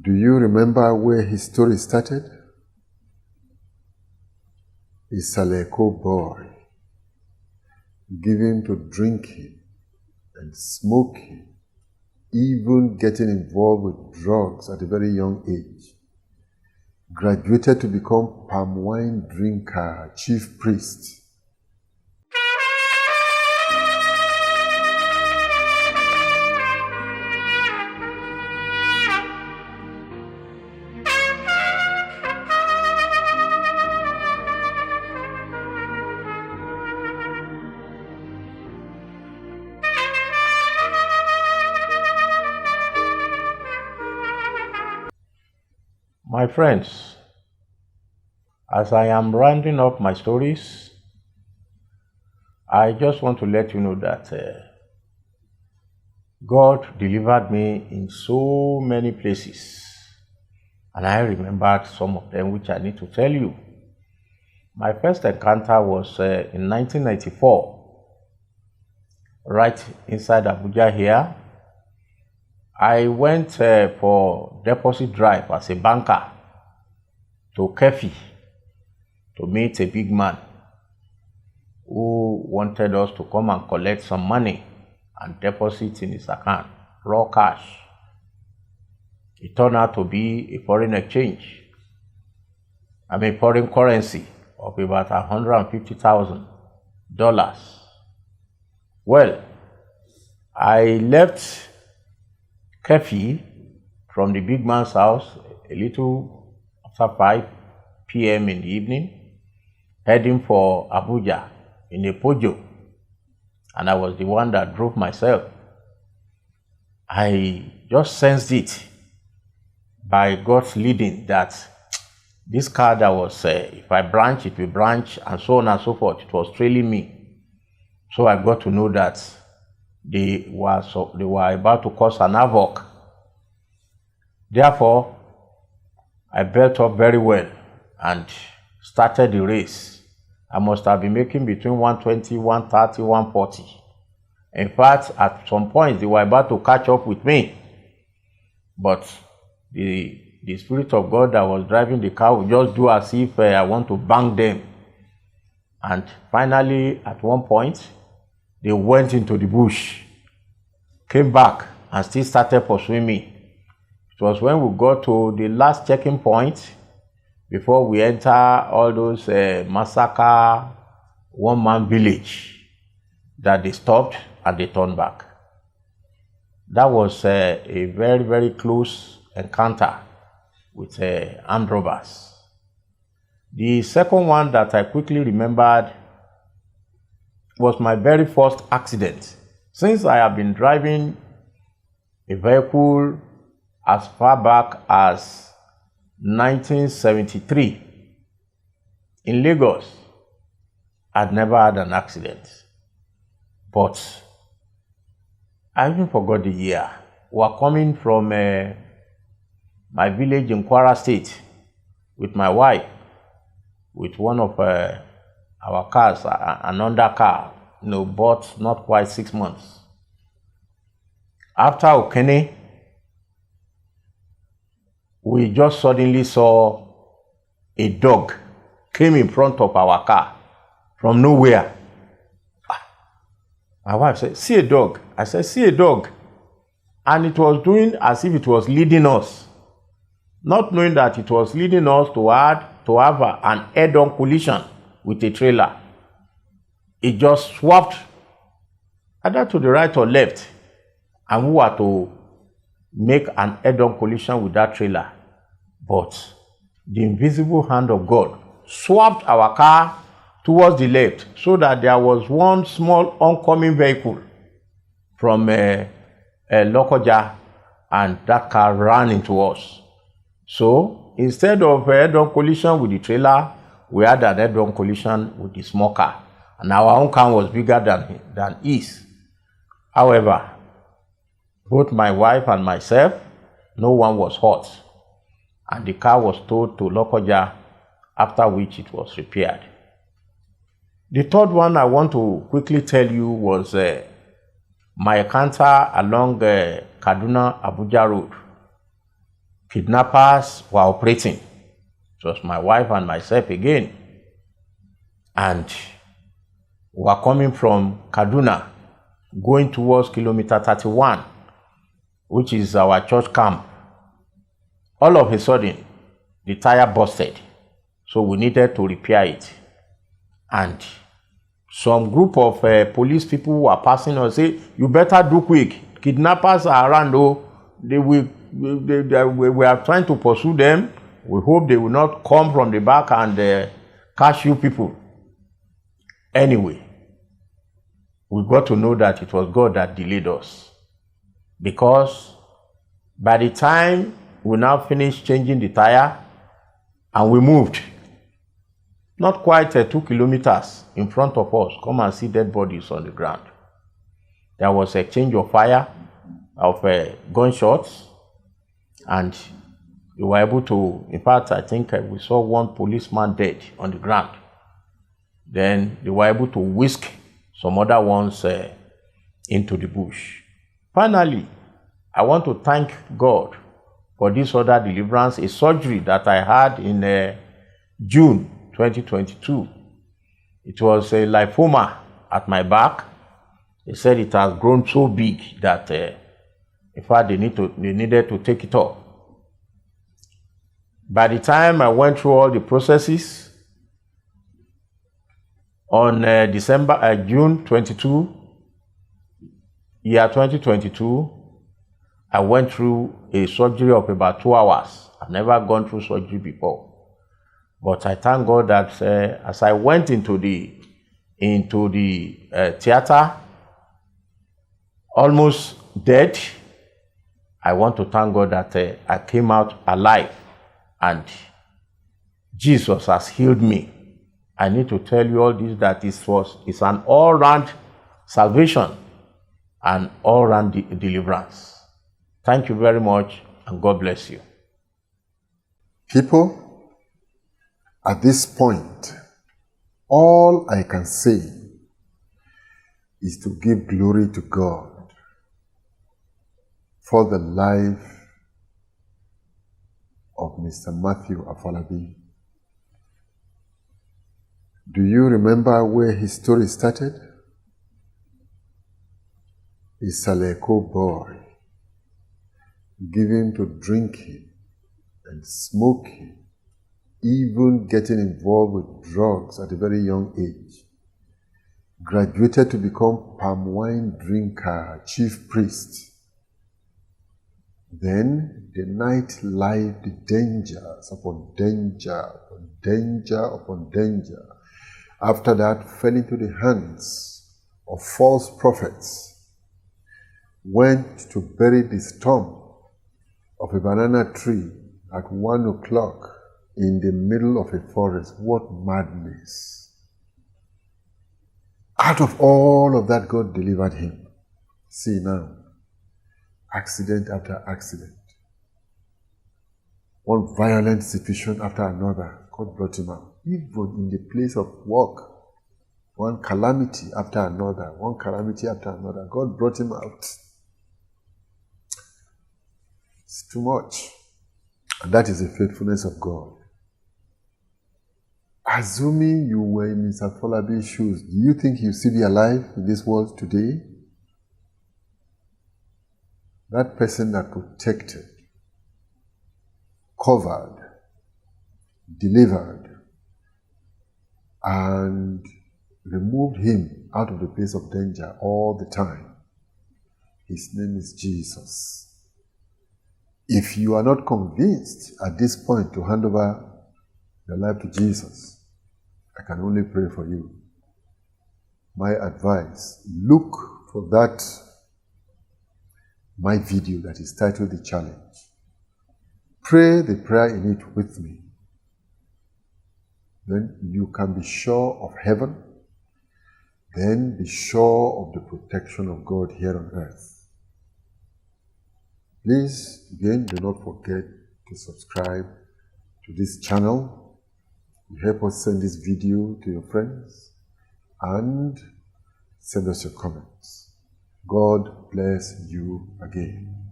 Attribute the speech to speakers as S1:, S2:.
S1: Do you remember where his story started? A Saleko boy, given to drinking and smoking, even getting involved with drugs at a very young age, graduated to become palm wine drinker, chief priest.
S2: My friends, as I am rounding up my stories, I just want to let you know that God delivered me in so many places, and I remembered some of them which I need to tell you. My first encounter was in 1994, right inside Abuja here. I went for deposit drive as a banker to Keffi to meet a big man who wanted us to come and collect some money and deposit in his account, raw cash. It turned out to be a foreign currency of about $150,000. Well, I left Keffi from the big man's house a little after 5 p.m. in the evening, heading for Abuja in a Pojo, and I was the one that drove myself. I just sensed it by God's leading that this car that was, if I branch, it will branch, and so on and so forth. It was trailing me. So I got to know that they were about to cause an havoc. Therefore, I built up very well and started the race. I must have been making between 120, 130, 140. In fact, at some point, they were about to catch up with me. But the Spirit of God that was driving the car would just do as if I want to bang them. And finally, at one point, they went into the bush, came back, and still started pursuing me. It was when we got to the last checking point before we enter all those massacre one-man village that they stopped and they turned back. That was a very, very close encounter with armed robbers. The second one that I quickly remembered was my very first accident. Since I have been driving a vehicle as far back as 1973 in Lagos, I'd never had an accident. But I even forgot the year. We were coming from my village in Kwara State with my wife, with one of our cars, an Honda car, bought not quite 6 months. After Okene, we just suddenly saw a dog came in front of our car from nowhere. My wife said, "See a dog." I said, "See a dog." And it was doing as if it was leading us, not knowing that it was leading us to have an head-on collision with a trailer. It just swapped either to the right or left, and we were to make an head-on collision with that trailer. But the invisible hand of God swapped our car towards the left so that there was one small oncoming vehicle from Lokoja, and that car ran into us. So instead of head-on collision with the trailer, we had an head-on collision with the small car, and our own car was bigger than his. However, both my wife and myself, no one was hurt, and the car was towed to Lokoja, after which it was repaired. The third one I want to quickly tell you was my encounter along Kaduna-Abuja road, kidnappers were operating. It was my wife and myself again. And we were coming from Kaduna, going towards kilometer 31, which is our church camp. All of a sudden, the tire busted. So we needed to repair it. And some group of police people were passing us, say, you better do quick. Kidnappers are around, though. We are trying to pursue them. We hope they will not come from the back and catch you people. Anyway, we got to know that it was God that delayed us. Because by the time we now finished changing the tire and we moved, not quite 2 kilometers in front of us, come and see dead bodies on the ground. There was a change of fire, of gunshots, and we were able to, in fact, I think we saw one policeman dead on the ground. Then they were able to whisk some other ones into the bush. Finally, I want to thank God for this other deliverance, a surgery that I had in June 2022. It was a lymphoma at my back. They said it has grown so big that, in fact, they needed to take it off. By the time I went through all the processes, on June 22, year 2022, I went through a surgery of about 2 hours. I've never gone through surgery before. But I thank God that as I went into the theater, almost dead, I want to thank God that I came out alive and Jesus has healed me. I need to tell you all this, that it's an all-round salvation and all-round deliverance. Thank you very much, and God bless you.
S1: People, at this point, all I can say is to give glory to God for the life of Mr. Matthew Afolabi. Do you remember where his story started? A Saleko boy, given to drinking and smoking, even getting involved with drugs at a very young age, graduated to become palm wine drinker, chief priest. Then the night life, the dangers upon danger, upon danger, upon danger. After that, fell into the hands of false prophets, went to bury the stump of a banana tree at 1 o'clock in the middle of a forest. What madness! Out of all of that, God delivered him. See now, accident after accident. One violent situation after another, God brought him out. Even in the place of work, one calamity after another, one calamity after another, God brought him out. It's too much. And that is the faithfulness of God. Assuming you were in Mr. Afolabi's shoes, do you think he'll still be alive in this world today? That person that protected, covered, delivered, and removed him out of the place of danger all the time. His name is Jesus. If you are not convinced at this point to hand over your life to Jesus, I can only pray for you. My advice, look for my video that is titled The Challenge. Pray the prayer in it with me. Then you can be sure of heaven. Then be sure of the protection of God here on earth. Please, again, do not forget to subscribe to this channel. You help us send this video to your friends and send us your comments. God bless you again.